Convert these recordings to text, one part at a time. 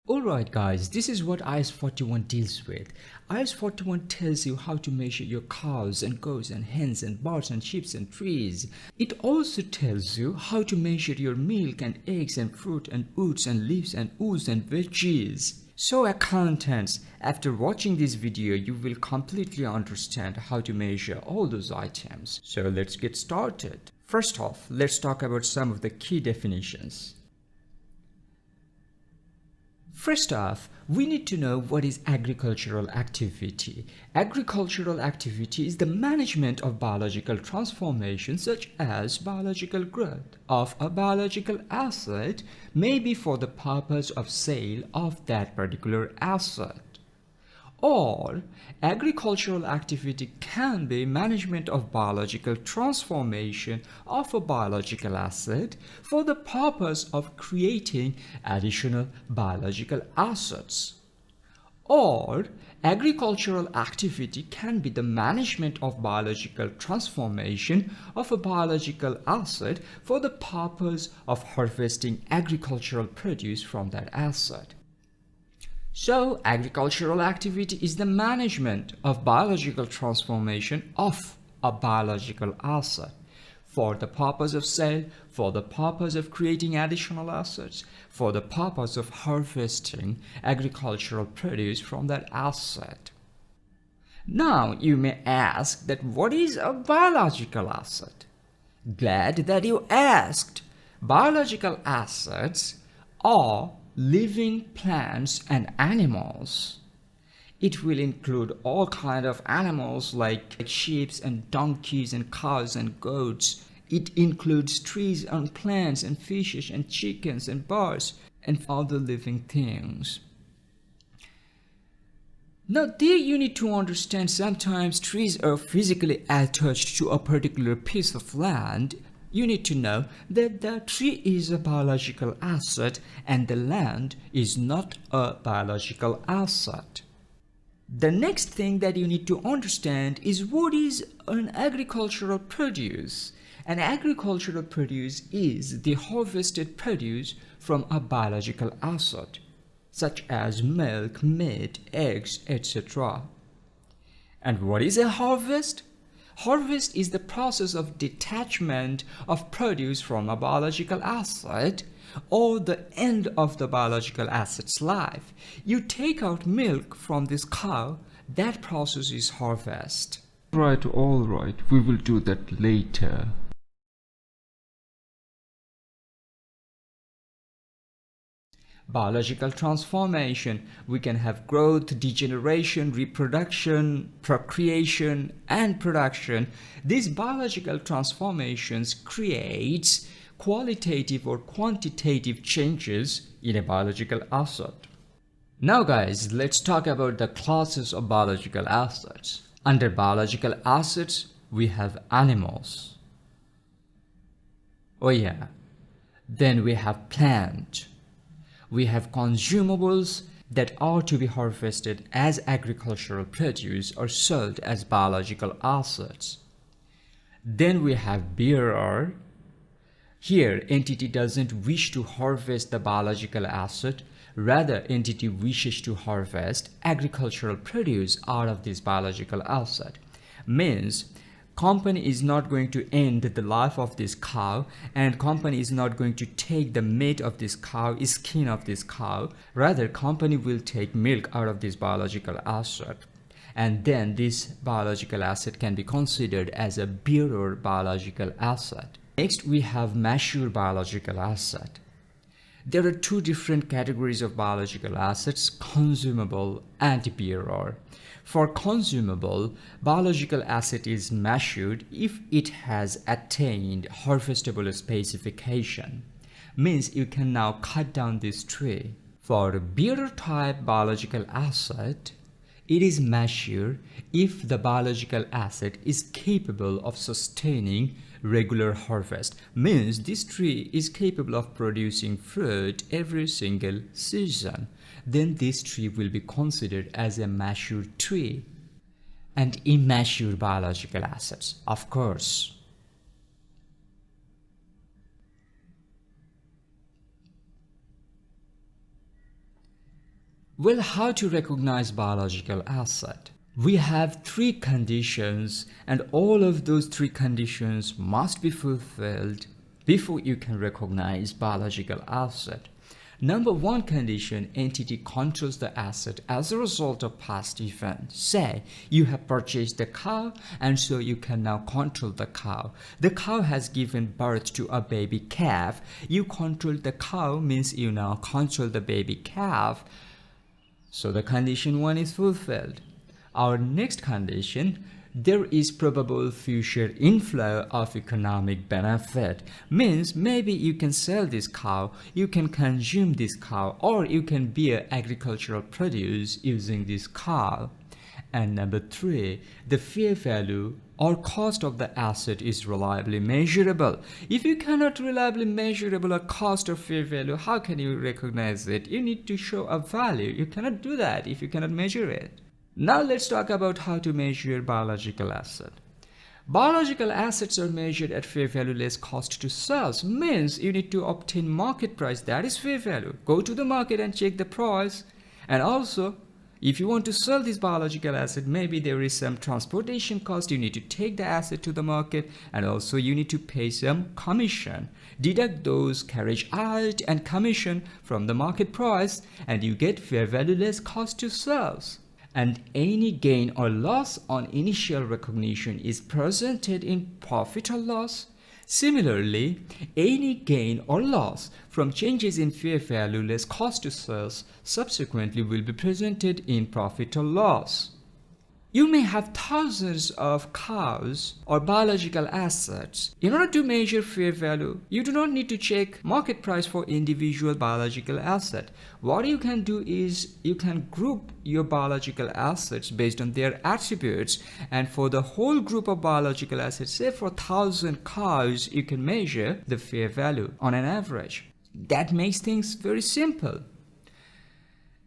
Alright guys, this is what IS 41 deals with. IS 41 tells you how to measure your cows and goats and hens and birds and sheep and trees. It also tells you how to measure your milk and eggs and fruit and oats and leaves and ooze and veggies. So accountants, after watching this video, you will completely understand how to measure all those items. So let's get started. First off, let's talk about some of the key definitions. First off, we need to know what is agricultural activity. Agricultural activity is the management of biological transformation such as biological growth of a biological asset, maybe for the purpose of sale of that particular asset. Or agricultural activity can be management of biological transformation of a biological asset for the purpose of creating additional biological assets. Or agricultural activity can be the management of biological transformation of a biological asset for the purpose of harvesting agricultural produce from that asset. So, agricultural activity is the management of biological transformation of a biological asset for the purpose of sale, for the purpose of creating additional assets, for the purpose of harvesting agricultural produce from that asset. Now, you may ask that what is a biological asset? Glad that you asked. Biological assets are living plants and animals. It will include all kinds of animals like sheep and donkeys and cows and goats. It includes trees and plants and fishes and chickens and birds and other living things. Now there you need to understand sometimes trees are physically attached to a particular piece of land. You need to know that the tree is a biological asset and the land is not a biological asset. The next thing that you need to understand is what is an agricultural produce. An agricultural produce is the harvested produce from a biological asset, such as milk, meat, eggs, etc. And what is a harvest? Harvest is the process of detachment of produce from a biological asset or the end of the biological asset's life. You take out milk from this cow, that process is harvest. Right, all right, we will do that later. Biological transformation. We can have growth, degeneration, reproduction, procreation, and production. These biological transformations creates qualitative or quantitative changes in a biological asset. Now guys, let's talk about the classes of biological assets. Under biological assets, we have animals. Oh yeah. Then we have plant. We have consumables that are to be harvested as agricultural produce or sold as biological assets. Then we have bearer. Here, entity doesn't wish to harvest the biological asset, rather entity wishes to harvest agricultural produce out of this biological asset. Means company is not going to end the life of this cow and company is not going to take the meat of this cow, skin of this cow. Rather, company will take milk out of this biological asset. And then this biological asset can be considered as a bearer biological asset. Next, we have mature biological asset. There are two different categories of biological assets, consumable and bearer. For consumable, biological asset is matured if it has attained harvestable specification. Means you can now cut down this tree. For bearer type biological asset, it is mature if the biological asset is capable of sustaining regular harvest. Means this tree is capable of producing fruit every single season. Then this tree will be considered as a mature tree. And immature biological assets, of course. Well, how to recognize biological asset? We have three conditions, and all of those three conditions must be fulfilled before you can recognize biological asset. Number one condition, entity controls the asset as a result of past events. Say, you have purchased the cow and so you can now control the cow. The cow has given birth to a baby calf. You control the cow means you now control the baby calf. So the condition one is fulfilled. Our next condition, there is probable future inflow of economic benefit, means maybe you can sell this cow, you can consume this cow, or you can bear agricultural produce using this cow. And number three, the fair value or cost of the asset is reliably measurable. If you cannot reliably measurable a cost or fair value, how can you recognize it? You need to show a value. You cannot do that if you cannot measure it. Now let's talk about how to measure biological asset. Biological assets are measured at fair value less cost to sales, means you need to obtain market price, that is fair value. Go to the market and check the price. And also, if you want to sell this biological asset, maybe there is some transportation cost, you need to take the asset to the market, and also you need to pay some commission. Deduct those carriage out and commission from the market price, and you get fair value less cost to sales. And any gain or loss on initial recognition is presented in profit or loss. Similarly, any gain or loss from changes in fair value less cost to sales subsequently will be presented in profit or loss. You may have thousands of cows or biological assets. In order to measure fair value, you do not need to check market price for individual biological asset. What you can do is you can group your biological assets based on their attributes, and for the whole group of biological assets, say for 1,000 cows, you can measure the fair value on an average. That makes things very simple.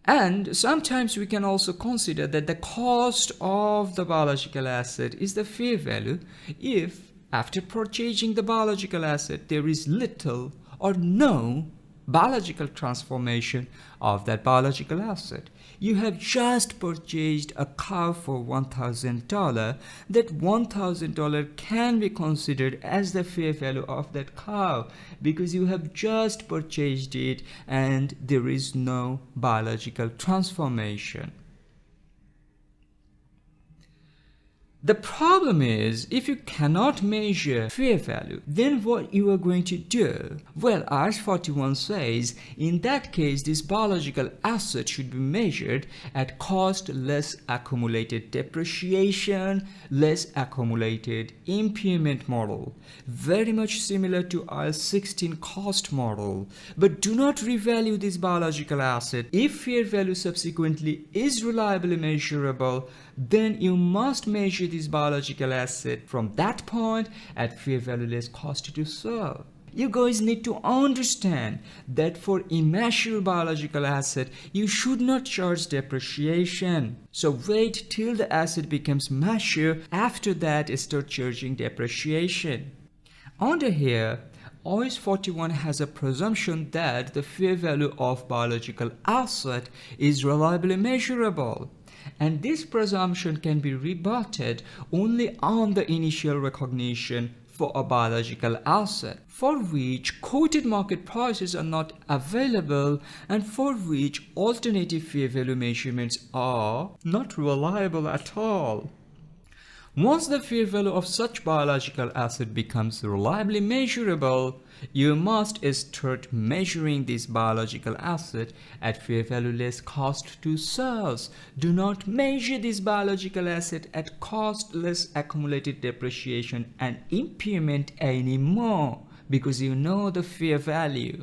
And sometimes we can also consider that the cost of the biological asset is the fair value if after purchasing the biological asset there is little or no biological transformation of that biological asset. You have just purchased a cow for $1,000. That $1,000 can be considered as the fair value of that cow because you have just purchased it and there is no biological transformation. The problem is, if you cannot measure fair value, then what you are going to do? Well, as 41 says, in that case, this biological asset should be measured at cost less accumulated depreciation, less accumulated impairment model. Very much similar to our 16 cost model. But do not revalue this biological asset. If fair value subsequently is reliably measurable, then you must measure this biological asset from that point at fair value less cost to sell. You guys need to understand that for immature biological asset, you should not charge depreciation. So wait till the asset becomes mature, after that start charging depreciation. Under here, OS 41 has a presumption that the fair value of biological asset is reliably measurable. And this presumption can be rebutted only on the initial recognition for a biological asset, for which quoted market prices are not available and for which alternative fair value measurements are not reliable at all. Once the fair value of such biological asset becomes reliably measurable, you must start measuring this biological asset at fair value less cost to sales. Do not measure this biological asset at cost less accumulated depreciation and impairment anymore because you know the fair value.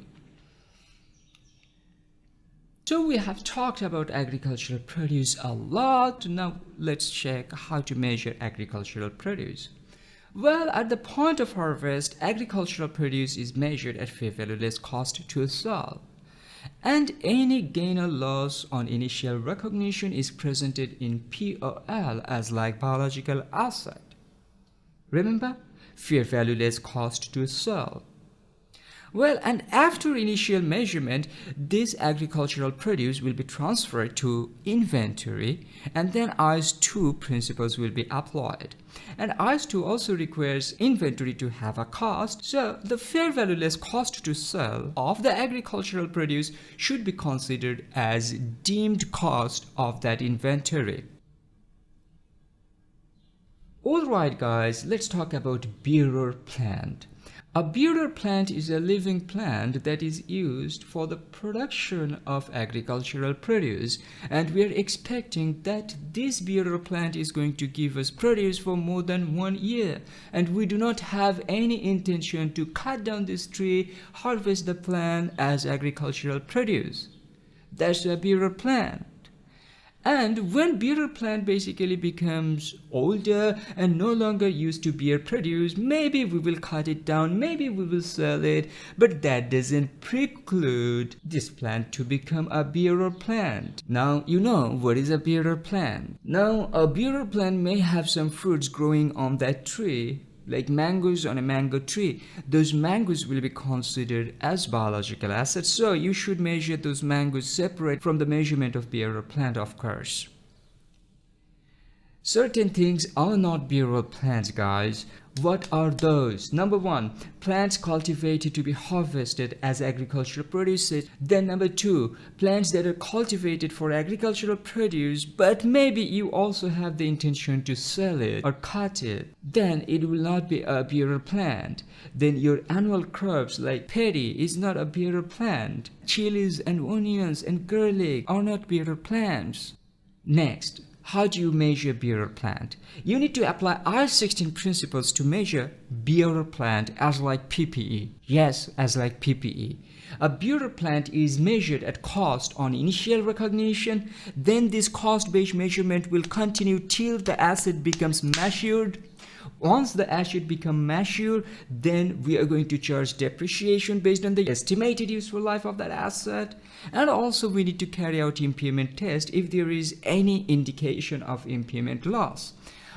So we have talked about agricultural produce a lot. Now let's check how to measure agricultural produce. Well, at the point of harvest, agricultural produce is measured at fair value less cost to sell. And any gain or loss on initial recognition is presented in POL as like biological asset. Remember, fair value less cost to sell. Well, and after initial measurement, this agricultural produce will be transferred to inventory, and then IS2 principles will be applied. And IS2 also requires inventory to have a cost, so the fair value less cost to sell of the agricultural produce should be considered as deemed cost of that inventory. Alright guys, let's talk about bearer plant. A bearer plant is a living plant that is used for the production of agricultural produce, and we are expecting that this bearer plant is going to give us produce for more than 1 year, and we do not have any intention to cut down this tree, harvest the plant as agricultural produce. That's a bearer plant. And when bearer plant basically becomes older and no longer used to bear produce, maybe we will cut it down, maybe we will sell it, but that doesn't preclude this plant to become a bearer plant. Now you know what is a bearer plant. Now a bearer plant may have some fruits growing on that tree, like mangoes on a mango tree. Those mangoes will be considered as biological assets, so you should measure those mangoes separate from the measurement of bearer plant, of course. Certain things are not bearer plants, guys. What are those? Number 1, plants cultivated to be harvested as agricultural produce. Then number 2, plants that are cultivated for agricultural produce, but maybe you also have the intention to sell it or cut it. Then it will not be a bearer plant. Then your annual crops like paddy is not a bearer plant. Chilies and onions and garlic are not bearer plants. Next, how do you measure bearer plant? You need to apply IS16 principles to measure bearer plant as like PPE. Yes, as like PPE. A bearer plant is measured at cost on initial recognition. Then this cost-based measurement will continue till the asset becomes matured. Once the asset becomes mature, then we are going to charge depreciation based on the estimated useful life of that asset. And also we need to carry out impairment test if there is any indication of impairment loss.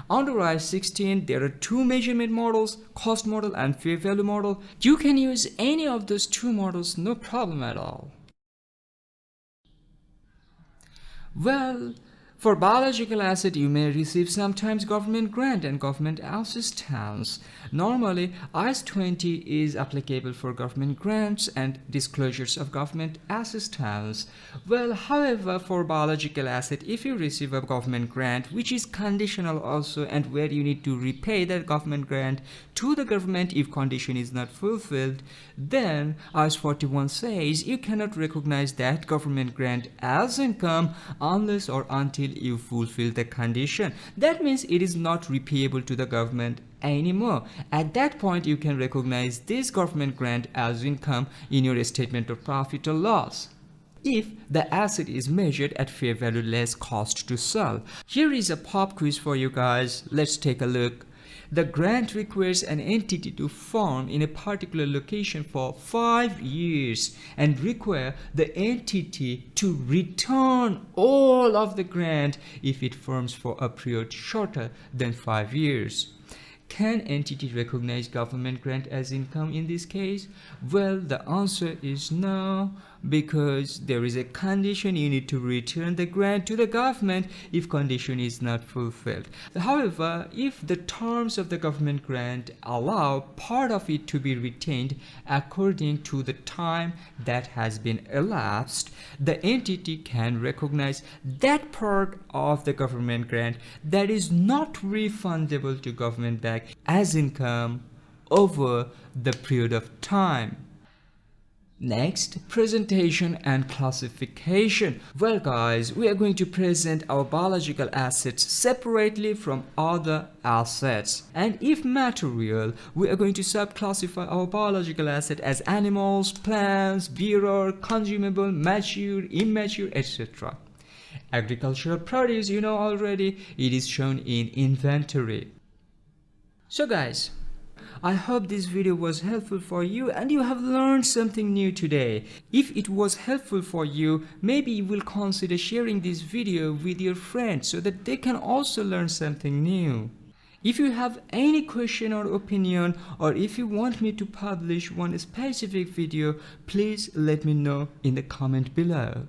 Under IS16, there are 2 measurement models, cost model and fair value model. You can use any of those 2 models, no problem at all. Well, for biological asset, you may receive sometimes government grant and government assistance. Normally, IS20 is applicable for government grants and disclosures of government assistance. Well, however, for biological asset, if you receive a government grant, which is conditional also, and where you need to repay that government grant to the government if condition is not fulfilled, then IS41 says you cannot recognize that government grant as income unless or until you fulfill the condition. That means it is not repayable to the government anymore. At that point, you can recognize this government grant as income in your statement of profit or loss, if the asset is measured at fair value less cost to sell. Here is a pop quiz for you guys. Let's take a look. The grant requires an entity to farm in a particular location for 5 years and require the entity to return all of the grant if it farms for a period shorter than 5 years. Can entity recognize government grant as income in this case? Well, the answer is no, because there is a condition. You need to return the grant to the government if condition is not fulfilled. However, if the terms of the government grant allow part of it to be retained according to the time that has been elapsed, the entity can recognize that part of the government grant that is not refundable to government back as income over the period of time. Next, presentation and classification. Well guys, we are going to present our biological assets separately from other assets, and if material, we are going to subclassify our biological asset as animals, plants, bearer, consumable, mature, immature, etc. Agricultural produce, you know already, it is shown in inventory. So guys, I hope this video was helpful for you and you have learned something new today. If it was helpful for you, maybe you will consider sharing this video with your friends so that they can also learn something new. If you have any question or opinion, or if you want me to publish one specific video, please let me know in the comment below.